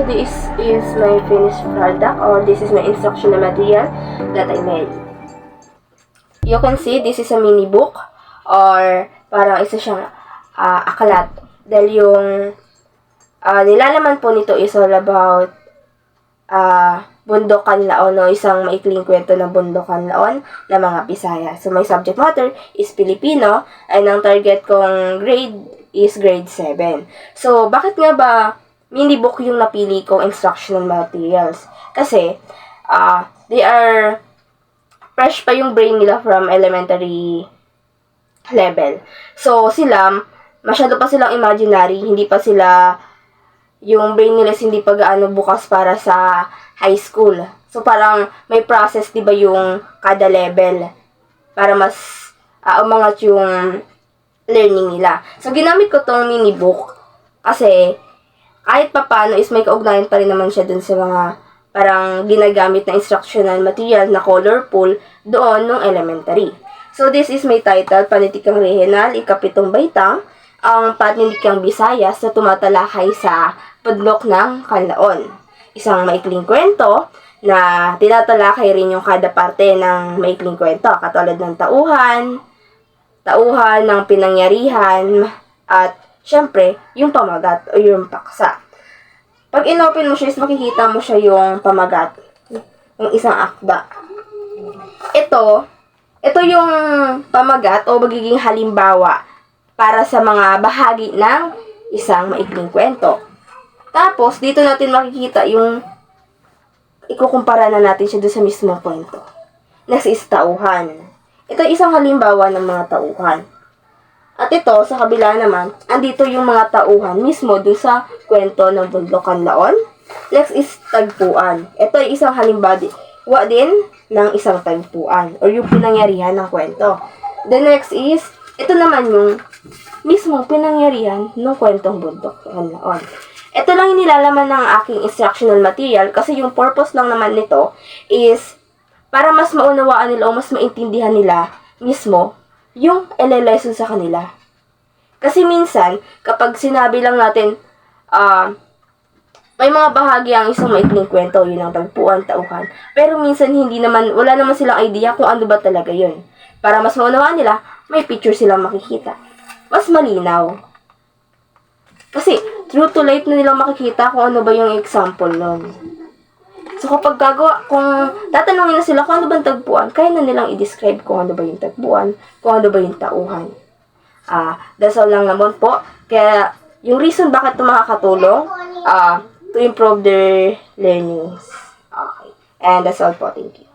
So this is my finished product, or this is my instructional material that I made. You can see this is a mini book, or parang isa siyang aklat. Dahil yung nilalaman po nito is all about Bundokan Laon, o isang maikling kwento ng Bundokan Laon na mga Bisaya. So my subject matter is Filipino, and ang target kong grade is grade 7. So bakit nga ba mini book yung napili kong instructional materials? Kasi they are fresh pa yung brain nila from elementary level. So sila, masyado pa silang imaginary, hindi pa sila, yung brain nila hindi pa gaano bukas para sa high school. So parang may process, 'di ba, yung kada level para mas umangat yung learning nila. So ginamit ko tong mini book kasi kahit papaano is may kaugnayan pa rin naman siya dun sa mga parang ginagamit na instructional material na colorful doon nung elementary. So this is my title, Panitikang Regional, Ikapitong Baitang, ang Panitikang Visayas na tumatalakay sa Pudlok ng Kanlaon. Isang maikling kwento na tinatalakay rin yung kada parte ng maikling kwento, katulad ng tauhan ng pinangyarihan, at syempre, yung pamagat o yung paksa. Pag inopen mo siya, makikita mo siya yung pamagat, yung isang akda. Ito yung pamagat o magiging halimbawa para sa mga bahagi ng isang maikling kwento. Tapos, dito natin makikita yung ikukumpara na natin siya doon sa mismong kwento. Next is tauhan. Ito isang halimbawa ng mga tauhan. At ito, sa kabila naman, andito yung mga tauhan mismo doon sa kwento ng Bundokan Laon. Next is tagpuan. Ito ay isang halimbawa din ng isang tagpuan o yung pinangyarihan ng kwento. The next is, ito naman yung mismong pinangyarihan ng kwentong Bundokan Laon. Ito lang yung nilalaman ng aking instructional material kasi yung purpose lang naman nito is para mas maunawaan nila o mas maintindihan nila mismo yung lesson sa kanila. Kasi minsan, kapag sinabi lang natin, may mga bahagi ang isang maikling kwento, yun ang tagpuan, tauhan. Pero minsan wala naman silang idea kung ano ba talaga yun. Para mas maunawaan nila, may picture silang makikita. Mas malinaw. Kasi, true to life na nilang makikita kung ano ba yung example nun. So, kapag kung tatanungin na sila kung ano ba yung tagpuan, kaya na nilang i-describe kung ano ba yung tagpuan, kung ano ba yung tauhan. That's all lang naman po. Kaya, yung reason bakit ito makakatulong, to improve their learnings. Okay. And that's all po. Thank you.